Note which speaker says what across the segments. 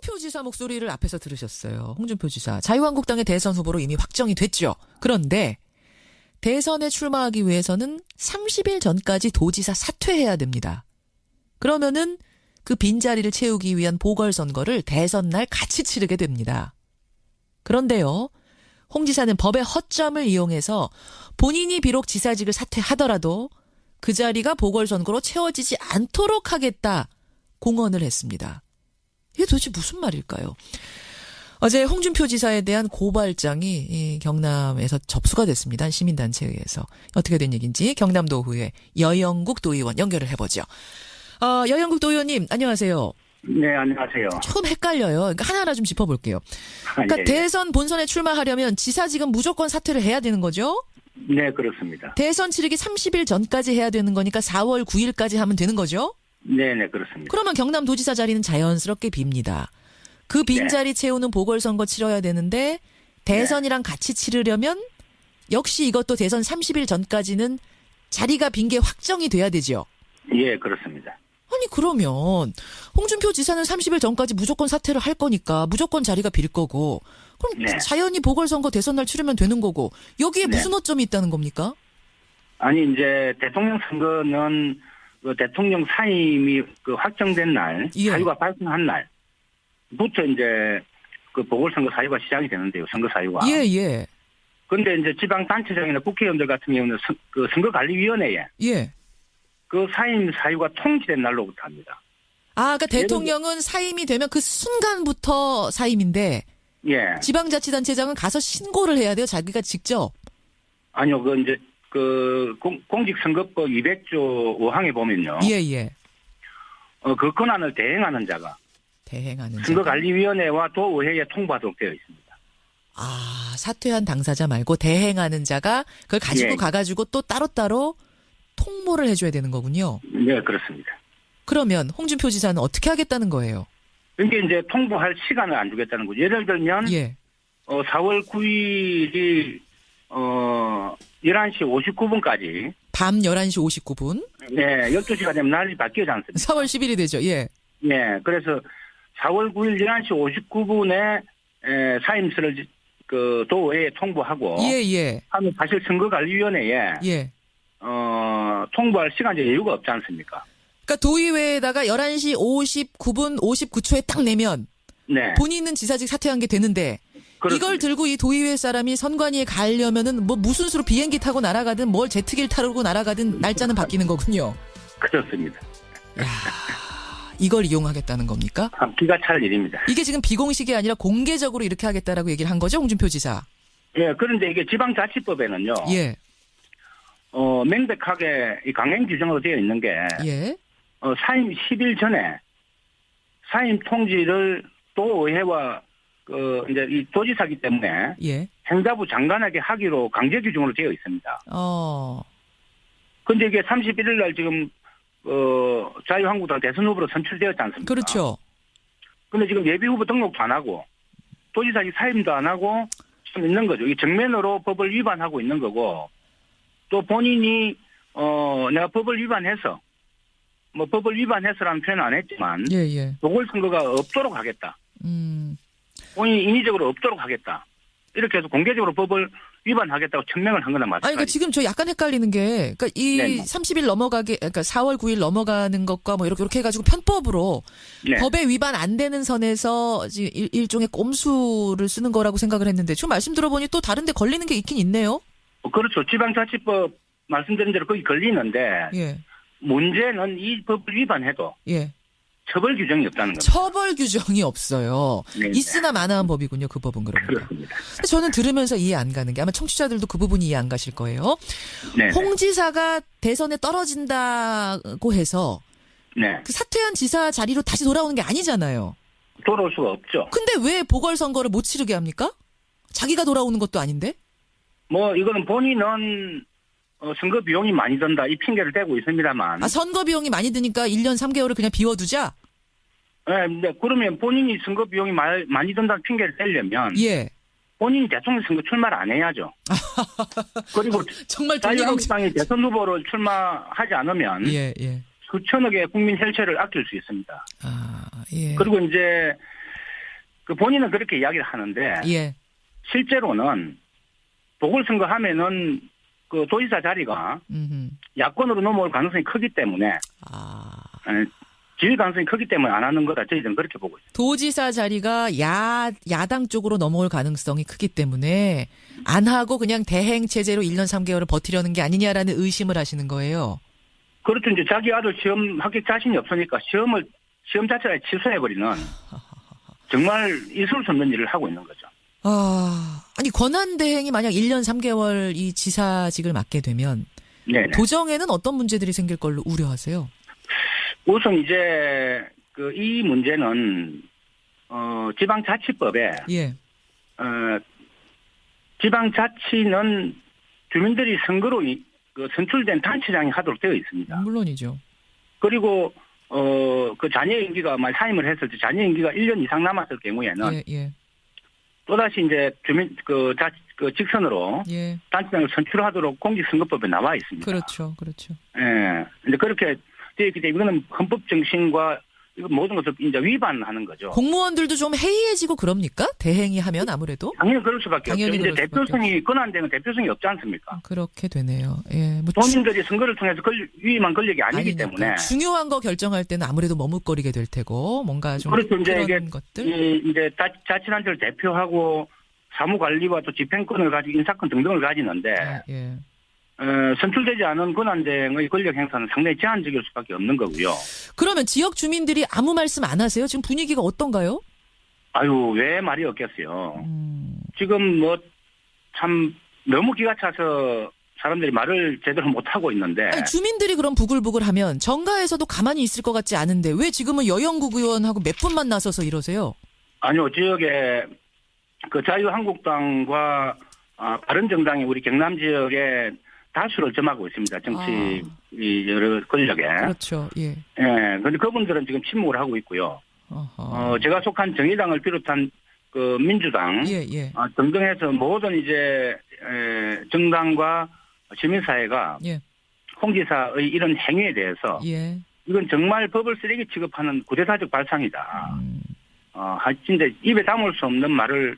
Speaker 1: 홍준표 지사 목소리를 앞에서 들으셨어요. 홍준표 지사. 자유한국당의 대선 후보로 이미 확정이 됐죠. 그런데 대선에 출마하기 위해서는 30일 전까지 도지사 사퇴해야 됩니다. 그러면은 그 빈자리를 채우기 위한 보궐선거를 대선 날 같이 치르게 됩니다. 그런데요. 홍 지사는 법의 허점을 이용해서 본인이 비록 지사직을 사퇴하더라도 그 자리가 보궐선거로 채워지지 않도록 하겠다 공언을 했습니다. 이게 도대체 무슨 말일까요? 어제 홍준표 지사에 대한 고발장이 이 경남에서 접수가 됐습니다. 시민단체에 의해서. 어떻게 된 얘기인지 경남도의회 여영국 도의원 연결을 해보죠. 여영국 도의원님 안녕하세요.
Speaker 2: 네, 안녕하세요.
Speaker 1: 조금 헷갈려요. 그러니까 하나하나 좀 짚어볼게요. 그러니까
Speaker 2: 예.
Speaker 1: 대선 본선에 출마하려면 지사직은 무조건 사퇴를 해야 되는 거죠?
Speaker 2: 네, 그렇습니다.
Speaker 1: 대선 치르기 30일 전까지 해야 되는 거니까 4월 9일까지 하면 되는 거죠?
Speaker 2: 네, 네, 그렇습니다.
Speaker 1: 그러면 경남도지사 자리는 자연스럽게 빕니다. 그 빈자리 채우는 보궐선거 치러야 되는데 대선이랑 같이 치르려면 역시 이것도 대선 30일 전까지는 자리가 빈 게 확정이 돼야 되죠?
Speaker 2: 예, 그렇습니다.
Speaker 1: 아니 그러면 홍준표 지사는 30일 전까지 무조건 사퇴를 할 거니까 무조건 자리가 빌 거고 그럼
Speaker 2: 네.
Speaker 1: 자연히 보궐선거 대선 날 치르면 되는 거고 여기에
Speaker 2: 네.
Speaker 1: 무슨 어점이 있다는 겁니까?
Speaker 2: 아니, 이제 대통령 선거는 그 대통령 사임이 그 확정된 날,
Speaker 1: 예.
Speaker 2: 사유가 발생한 날부터 이제 그 보궐선거 사유가 시작이 되는데요, 선거 사유가.
Speaker 1: 예, 예.
Speaker 2: 근데 이제 지방단체장이나 국회의원들 같은 경우는 그 선거관리위원회에
Speaker 1: 예.
Speaker 2: 그 사임 사유가 통지된 날로부터 합니다.
Speaker 1: 아, 그러니까 대통령은 사임이 되면 그 순간부터 사임인데
Speaker 2: 예.
Speaker 1: 지방자치단체장은 가서 신고를 해야 돼요, 자기가 직접.
Speaker 2: 아니요, 그 이제 그 공직선거법 200조 5항에 보면요.
Speaker 1: 예, 예.
Speaker 2: 그 권한을 대행하는 자가
Speaker 1: 대행하는 자.
Speaker 2: 선거관리위원회와 도의회에 통보하도록 되어 있습니다.
Speaker 1: 아, 사퇴한 당사자 말고 대행하는 자가 그걸 가지고
Speaker 2: 예.
Speaker 1: 가가지고 또 따로따로 통보를 해줘야 되는 거군요.
Speaker 2: 네, 그렇습니다.
Speaker 1: 그러면 홍준표 지사는 어떻게 하겠다는 거예요?
Speaker 2: 그러니까 이제 통보할 시간을 안 주겠다는 거죠. 예를 들면
Speaker 1: 예.
Speaker 2: 4월 9일이 11시 59분까지
Speaker 1: 밤 11시 59분.
Speaker 2: 네, 12시가 되면 날이 바뀌지 않습니까?
Speaker 1: 4월 10일이 되죠. 예.
Speaker 2: 네, 그래서 4월 9일 11시 59분에 사임서를 그 도의회에 통보하고
Speaker 1: 예, 예.
Speaker 2: 하면 사실 선거관리위원회에
Speaker 1: 예.
Speaker 2: 통보할 시간적 여유가 없지 않습니까?
Speaker 1: 그러니까 도의회에다가 11시 59분 59초에 딱 내면
Speaker 2: 네.
Speaker 1: 본인은 지사직 사퇴한 게 되는데
Speaker 2: 그렇습니다.
Speaker 1: 이걸 들고 이 도의회 사람이 선관위에 가려면은 뭐 무슨 수로 비행기 타고 날아가든 뭘 제트기를 타고 날아가든 날짜는 바뀌는 거군요.
Speaker 2: 그렇습니다.
Speaker 1: 야, 이걸 이용하겠다는 겁니까?
Speaker 2: 참 기가 찰 일입니다.
Speaker 1: 이게 지금 비공식이 아니라 공개적으로 이렇게 하겠다라고 얘기를 한 거죠, 홍준표 지사?
Speaker 2: 예, 그런데 이게 지방자치법에는요.
Speaker 1: 예.
Speaker 2: 명백하게 이 강행 규정으로 되어 있는 게
Speaker 1: 예.
Speaker 2: 사임 10일 전에 사임 통지를 도의회와 이제 이 도지사기 때문에
Speaker 1: 예.
Speaker 2: 행자부 장관에게 하기로 강제 규정으로 되어 있습니다. 근데 이게 31일 날 지금 자유한국당 대선 후보로 선출되었지 않습니까?
Speaker 1: 그렇죠.
Speaker 2: 근데 지금 예비 후보 등록도 안 하고 도지사직 사임도 안 하고 지금 있는 거죠. 이 정면으로 법을 위반하고 있는 거고 또 본인이 내가 법을 위반해서 뭐 법을 위반해서라는 표현은 안 했지만
Speaker 1: 예, 예.
Speaker 2: 보궐선거가 없도록 하겠다. 본인이 인위적으로 없도록 하겠다. 이렇게 해서 공개적으로 법을 위반하겠다고 천명을 한 거나 마찬가지.
Speaker 1: 아니, 그러니까 지금 저 약간 헷갈리는 게, 그러니까 이
Speaker 2: 네네.
Speaker 1: 30일 넘어가게, 그러니까 4월 9일 넘어가는 것과 뭐 이렇게 해가지고 편법으로
Speaker 2: 네.
Speaker 1: 법에 위반 안 되는 선에서 지금 일종의 꼼수를 쓰는 거라고 생각을 했는데 지금 말씀 들어보니 또 다른 데 걸리는 게 있긴 있네요.
Speaker 2: 그렇죠. 지방자치법 말씀드린 대로 거기 걸리는데
Speaker 1: 예. 문제는
Speaker 2: 이 법을 위반해도
Speaker 1: 예.
Speaker 2: 처벌 규정이 없다는 겁니다.
Speaker 1: 처벌 규정이 없어요.
Speaker 2: 네네.
Speaker 1: 있으나 마나한 법이군요. 그 법은 그러니까.
Speaker 2: 그렇습니다.
Speaker 1: 저는 들으면서 이해 안 가는 게 아마 청취자들도 그 부분이 이해 안 가실 거예요.
Speaker 2: 네.
Speaker 1: 홍 지사가 대선에 떨어진다고 해서
Speaker 2: 네.
Speaker 1: 그 사퇴한 지사 자리로 다시 돌아오는 게 아니잖아요.
Speaker 2: 돌아올 수가 없죠.
Speaker 1: 근데 왜 보궐선거를 못 치르게 합니까? 자기가 돌아오는 것도 아닌데?
Speaker 2: 뭐 이거는 본인은 선거 비용이 많이 든다 이 핑계를 대고 있습니다만.
Speaker 1: 아, 선거 비용이 많이 드니까 1년 3개월을 그냥 비워두자?
Speaker 2: 네, 네, 그러면 본인이 선거 비용이 많이 든다는 핑계를 대려면
Speaker 1: 예.
Speaker 2: 본인이 대통령 선거 출마를 안 해야죠. 그리고
Speaker 1: 정말 돈이
Speaker 2: 자유한국당이 대선 후보로 출마하지 않으면
Speaker 1: 예, 예.
Speaker 2: 수천억의 국민 혈세를 아낄 수 있습니다.
Speaker 1: 아, 예.
Speaker 2: 그리고 이제 그 본인은 그렇게 이야기를 하는데
Speaker 1: 예.
Speaker 2: 실제로는 보궐선거 하면은 그 도지사 자리가
Speaker 1: 음흠.
Speaker 2: 야권으로 넘어올 가능성이 크기 때문에
Speaker 1: 아.
Speaker 2: 지위 가능성이 크기 때문에 안 하는 거다. 저희들은 그렇게 보고 있습니다.
Speaker 1: 도지사 자리가 야당 쪽으로 넘어올 가능성이 크기 때문에 안 하고 그냥 대행 체제로 1년 3개월을 버티려는 게 아니냐라는 의심을 하시는 거예요.
Speaker 2: 그렇죠. 이제 자기 아들 시험 합격 자신이 없으니까 시험 자체를 취소해버리는 정말 있을 수 없는 일을 하고 있는 거죠.
Speaker 1: 아니 권한대행이 만약 1년 3개월 이 지사직을 맡게 되면
Speaker 2: 네네.
Speaker 1: 도정에는 어떤 문제들이 생길 걸로 우려하세요?
Speaker 2: 우선 이제 이 문제는 지방자치법에
Speaker 1: 예.
Speaker 2: 지방자치는 주민들이 선거로 선출된 단체장이 하도록 되어 있습니다.
Speaker 1: 물론이죠.
Speaker 2: 그리고 그 자녀 임기가 사임을 했을 때 자녀 임기가 1년 이상 남았을 경우에는
Speaker 1: 예, 예.
Speaker 2: 또다시 이제 주민 직선으로
Speaker 1: 예.
Speaker 2: 단체장을 선출하도록 공직선거법에 나와 있습니다.
Speaker 1: 그렇죠. 그렇죠.
Speaker 2: 예. 근데 그렇게 되어 있기 때문에 이거는 헌법 정신과 이거 모든 것을 이제 위반하는 거죠.
Speaker 1: 공무원들도 좀 해이해지고 그럽니까? 대행이 하면 아무래도?
Speaker 2: 당연히 그럴 수밖에 없죠.
Speaker 1: 당연히
Speaker 2: 이제
Speaker 1: 그럴 수밖에
Speaker 2: 대표성이 권한대행은 대표성이 없지 않습니까?
Speaker 1: 그렇게 되네요. 예. 뭐
Speaker 2: 본인들이 선거를 통해서 위임한 권력이 아니기
Speaker 1: 아니니까.
Speaker 2: 때문에
Speaker 1: 중요한 거 결정할 때는 아무래도 머뭇거리게 될 테고 뭔가 좀
Speaker 2: 그렇죠. 이제
Speaker 1: 그런
Speaker 2: 이게
Speaker 1: 것들.
Speaker 2: 이제 자치단체를 대표하고 사무관리와 또 집행권을 가지고 인사권 등등을 가지는데
Speaker 1: 예.
Speaker 2: 선출되지 않은 권한대행의 권력 행사는 상당히 제한적일 수밖에 없는 거고요.
Speaker 1: 그러면 지역 주민들이 아무 말씀 안 하세요? 지금 분위기가 어떤가요?
Speaker 2: 아유, 왜 말이 없겠어요. 지금 참 너무 기가 차서 사람들이 말을 제대로 못하고 있는데.
Speaker 1: 아니, 주민들이 그럼 부글부글하면 정가에서도 가만히 있을 것 같지 않은데 왜 지금은 여영국 의원하고 몇 분만 나서서 이러세요?
Speaker 2: 아니요, 지역에 자유한국당과 바른정당이 우리 경남 지역에 다수를 점하고 있습니다. 정치 여러 권력에.
Speaker 1: 그렇죠. 예.
Speaker 2: 예. 그런데 그분들은 지금 침묵을 하고 있고요. 제가 속한 정의당을 비롯한 민주당
Speaker 1: 예.
Speaker 2: 등등해서 모든 이제 정당과 시민사회가
Speaker 1: 예.
Speaker 2: 홍 지사의 이런 행위에 대해서
Speaker 1: 예.
Speaker 2: 이건 정말 법을 쓰레기 취급하는 구대사적 발상이다. 진짜 입에 담을 수 없는 말을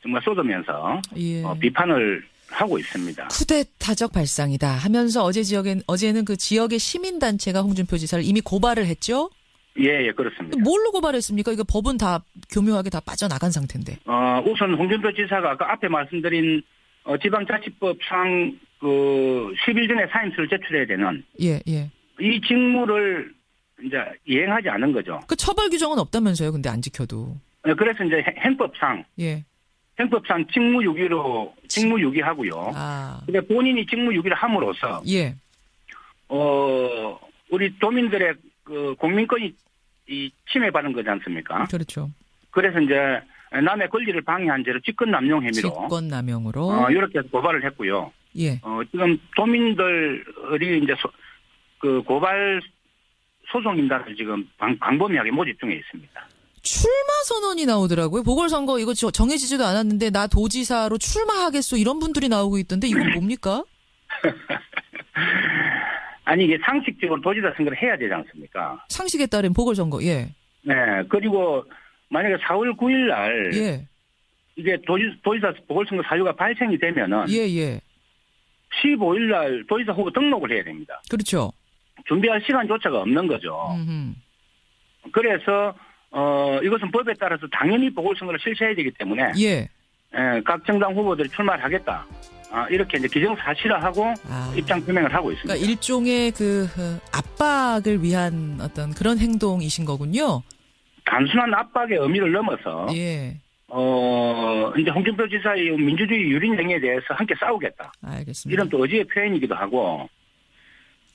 Speaker 2: 정말 쏟으면서
Speaker 1: 예.
Speaker 2: 비판을 하고 있습니다.
Speaker 1: 쿠데타적 발상이다 하면서 어제는 그 지역의 시민단체가 홍준표 지사를 이미 고발을 했죠?
Speaker 2: 예, 그렇습니다.
Speaker 1: 뭘로 고발했습니까? 이거 법은 다 교묘하게 다 빠져나간 상태인데.
Speaker 2: 우선 홍준표 지사가 아까 앞에 말씀드린 지방자치법상 10일 전에 사임서를 제출해야 되는
Speaker 1: 예.
Speaker 2: 이 직무를 이제 이행하지 않은 거죠.
Speaker 1: 그 처벌 규정은 없다면서요? 근데 안 지켜도.
Speaker 2: 그래서 이제 행법상 직무유기하고요. 근데 본인이 직무유기를 함으로써
Speaker 1: 예.
Speaker 2: 우리 도민들의 공민권이 침해받은 거지 않습니까?
Speaker 1: 그렇죠.
Speaker 2: 그래서 이제 남의 권리를 방해한 죄로 직권남용 혐의로 이렇게 고발을 했고요.
Speaker 1: 예.
Speaker 2: 지금 도민들이 이제 고발 소송인단을 지금 광범위하게 모집 중에 있습니다.
Speaker 1: 출마 선언이 나오더라고요. 보궐선거 이거 정해지지도 않았는데 나 도지사로 출마하겠소 이런 분들이 나오고 있던데 이건 뭡니까?
Speaker 2: 아니 이게 상식적으로 도지사 선거를 해야 되지 않습니까?
Speaker 1: 상식에 따른 보궐선거. 예.
Speaker 2: 네. 그리고 만약에 4월 9일 날
Speaker 1: 예.
Speaker 2: 이게 도지사 보궐선거 사유가 발생이 되면은
Speaker 1: 예.
Speaker 2: 15일 날 도지사 후보 등록을 해야 됩니다.
Speaker 1: 그렇죠.
Speaker 2: 준비할 시간조차가 없는 거죠. 그래서 이것은 법에 따라서 당연히 보궐선거를 실시해야 되기 때문에 각 정당 후보들이 출마를 하겠다. 이렇게 이제 기정사실화하고 입장 표명을 하고 있습니다.
Speaker 1: 그러니까 일종의 압박을 위한 어떤 그런 행동이신 거군요.
Speaker 2: 단순한 압박의 의미를 넘어서 이제 홍준표 지사의 민주주의 유린 행위에 대해서 함께 싸우겠다.
Speaker 1: 알겠습니다.
Speaker 2: 이런 또 의지의 표현이기도 하고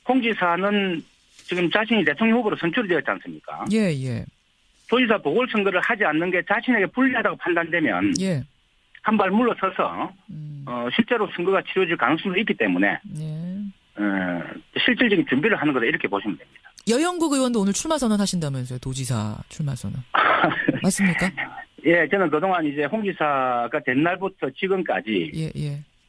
Speaker 2: 홍 지사는 지금 자신이 대통령 후보로 선출이 되었지 않습니까?
Speaker 1: 예.
Speaker 2: 도지사 보궐선거를 하지 않는 게 자신에게 불리하다고 판단되면 한 발 물러서서 실제로 선거가 치러질 가능성도 있기 때문에 실질적인 준비를 하는 거다 이렇게 보시면 됩니다.
Speaker 1: 여영국 의원도 오늘 출마 선언하신다면서요. 도지사 출마 선언. 맞습니까?
Speaker 2: 예, 저는 그동안 이제 홍 지사가 된 날부터 지금까지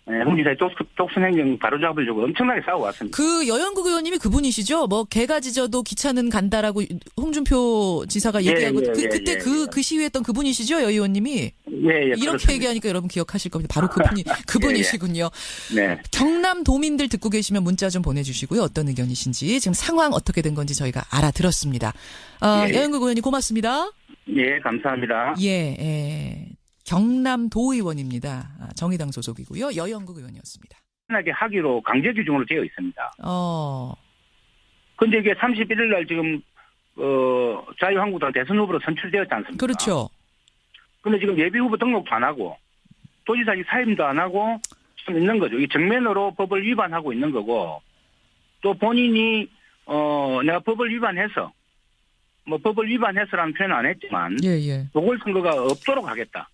Speaker 2: 홍지사의 독선 행정 바로잡으려고 엄청나게 싸워왔습니다.
Speaker 1: 그 여영국 의원님이 그분이시죠? 뭐 개가 짖어도 기차는 간다라고 홍준표 지사가 얘기하고 그때 그 시위했던 그분이시죠? 여 의원님이.
Speaker 2: 예,
Speaker 1: 이렇게
Speaker 2: 그렇습니다.
Speaker 1: 얘기하니까 여러분 기억하실 겁니다. 바로 그분이시군요.
Speaker 2: 네.
Speaker 1: 경남 도민들 듣고 계시면 문자 좀 보내주시고요. 어떤 의견이신지 지금 상황 어떻게 된 건지 저희가 알아들었습니다. 여영국 의원님 고맙습니다.
Speaker 2: 예, 감사합니다.
Speaker 1: 예. 경남도 의원입니다. 정의당 소속이고요. 여영국 의원이었습니다.
Speaker 2: 하게 하기로 강제 규정으로 되어 있습니다. 근데 이게 31일 날 지금 자유한국당 대선 후보로 선출되었지 않습니까?
Speaker 1: 그렇죠.
Speaker 2: 근데 지금 예비 후보 등록도 안 하고 도지사직 사임도 안 하고 지금 있는 거죠. 이 정면으로 법을 위반하고 있는 거고 또 본인이 내가 법을 위반해서 법을 위반해서라는 표현은 안 했지만 보궐선거가 없도록 하겠다.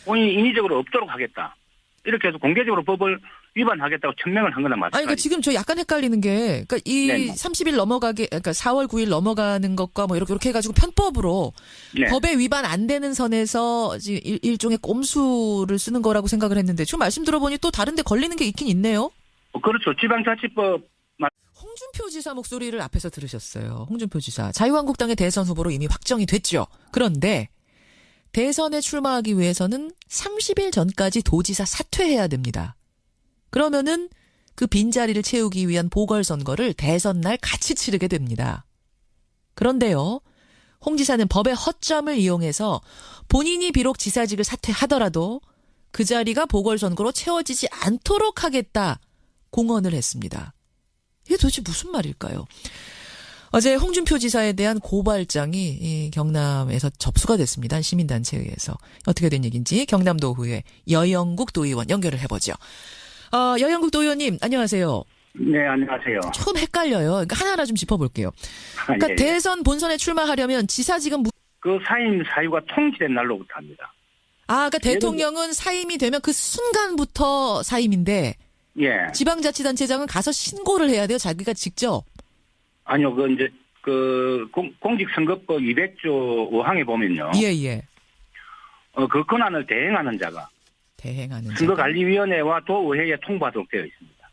Speaker 2: 본인이 인위적으로 없도록 하겠다. 이렇게 해서 공개적으로 법을 위반하겠다고 천명을 한 거나 마찬가지.
Speaker 1: 그러니까 지금 저 약간 헷갈리는 게, 그러니까 이 30일 그러니까 4월 9일 넘어가는 것과 뭐 이렇게 해가지고 편법으로 법에 위반 안 되는 선에서 일종의 꼼수를 쓰는 거라고 생각을 했는데 지금 말씀 들어보니 또 다른데 걸리는 게 있긴 있네요.
Speaker 2: 그렇죠. 지방자치법.
Speaker 1: 홍준표 지사 목소리를 앞에서 들으셨어요. 홍준표 지사. 자유한국당의 대선 후보로 이미 확정이 됐죠. 그런데 대선에 출마하기 위해서는 30일 전까지 도지사 사퇴해야 됩니다. 그러면은 그 빈자리를 채우기 위한 보궐선거를 대선 날 같이 치르게 됩니다. 그런데요, 홍 지사는 법의 허점을 이용해서 본인이 비록 지사직을 사퇴하더라도 그 자리가 보궐선거로 채워지지 않도록 하겠다 공언을 했습니다. 이게 도대체 무슨 말일까요? 어제 홍준표 지사에 대한 고발장이 이 경남에서 접수가 됐습니다. 시민단체에 의해서. 어떻게 된 얘기인지 경남도의회 여영국 도의원 연결을 해보죠. 여영국 도의원님 안녕하세요.
Speaker 2: 네, 안녕하세요.
Speaker 1: 조금 헷갈려요. 그러니까 하나하나 좀 짚어볼게요. 그러니까 대선 본선에 출마하려면 지사직은
Speaker 2: 그 사임 사유가 통지된 날로부터 합니다.
Speaker 1: 그러니까 대통령은 사임이 되면 그 순간부터 사임인데 지방자치단체장은 가서 신고를 해야 돼요. 자기가 직접.
Speaker 2: 아니요, 공직선거법 200조 5항에 보면요. 그 권한을 대행하는 자가. 선거관리위원회와 도의회에 통보하도록 되어 있습니다.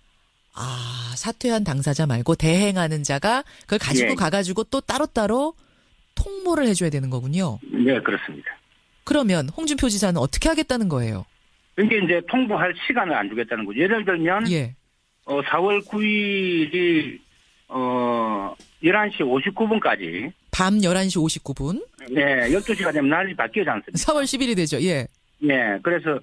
Speaker 1: 사퇴한 당사자 말고 대행하는 자가 그걸 가지고 가가지고 또 따로따로 통보를 해줘야 되는 거군요.
Speaker 2: 네, 그렇습니다.
Speaker 1: 그러면 홍준표 지사는 어떻게 하겠다는 거예요?
Speaker 2: 이게 이제 통보할 시간을 안 주겠다는 거죠. 예를 들면 4월 9일이 11시 59분까지.
Speaker 1: 밤 11시 59분?
Speaker 2: 네, 12시가 되면 날이 바뀌지 않습니까?
Speaker 1: 4월 10일이 되죠,
Speaker 2: 네, 그래서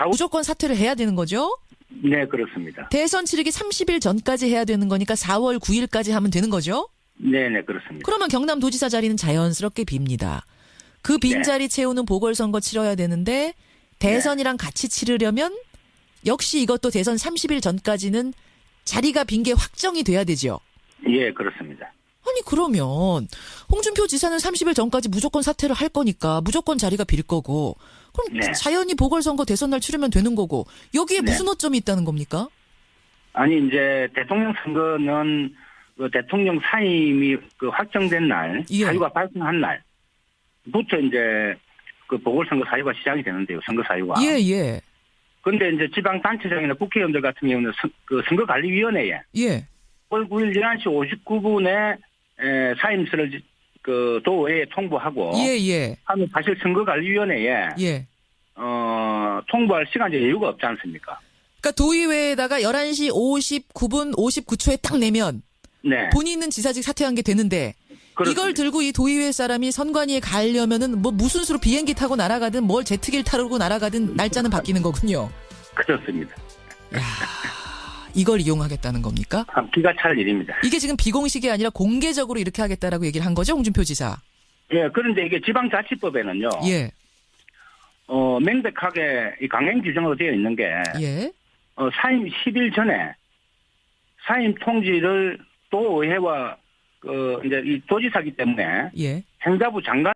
Speaker 1: 무조건 사퇴를 해야 되는 거죠?
Speaker 2: 네, 그렇습니다.
Speaker 1: 대선 치르기 30일 전까지 해야 되는 거니까 4월 9일까지 하면 되는 거죠?
Speaker 2: 네, 그렇습니다.
Speaker 1: 그러면 경남도지사 자리는 자연스럽게 빕니다. 그 빈자리 채우는 보궐선거 치러야 되는데 대선이랑 같이 치르려면 역시 이것도 대선 30일 전까지는 자리가 빈 게 확정이 돼야 되죠?
Speaker 2: 예, 그렇습니다.
Speaker 1: 아니 그러면 홍준표 지사는 30일 전까지 무조건 사퇴를 할 거니까 무조건 자리가 빌 거고 그럼 자연히 보궐선거 대선 날 치르면 되는 거고 여기에 무슨 오점이 있다는 겁니까?
Speaker 2: 아니 이제 대통령 선거는 그 대통령 사임이 확정된 날 사유가 발생한 날부터 이제 그 보궐선거 사유가 시작이 되는데요. 선거 사유가. 근데 이제 지방단체장이나 국회의원들 같은 경우는 선거관리위원회에 5월 9일 11시 59분에 사임서를 그 도의회에 통보하고 하면 사실 선거관리위원회에 통보할 시간적 여유가 없지 않습니까?
Speaker 1: 그러니까 도의회에다가 11시 59분 59초에 딱 내면 본인은 지사직 사퇴한 게 되는데 그렇습니다. 이걸 들고 이 도의회 사람이 선관위에 가려면은 뭐 무슨 수로 비행기 타고 날아가든 뭘 제트기를 타고 날아가든 날짜는 바뀌는 거군요.
Speaker 2: 그렇습니다.
Speaker 1: 이걸 이용하겠다는 겁니까?
Speaker 2: 기가 찰 일입니다.
Speaker 1: 이게 지금 비공식이 아니라 공개적으로 이렇게 하겠다라고 얘기를 한 거죠, 홍준표 지사?
Speaker 2: 그런데 이게 지방자치법에는요. 명백하게 이 강행 규정으로 되어 있는 게 사임 10일 전에 사임 통지를 도의회와 이제 이 도지사기 때문에 행자부 장관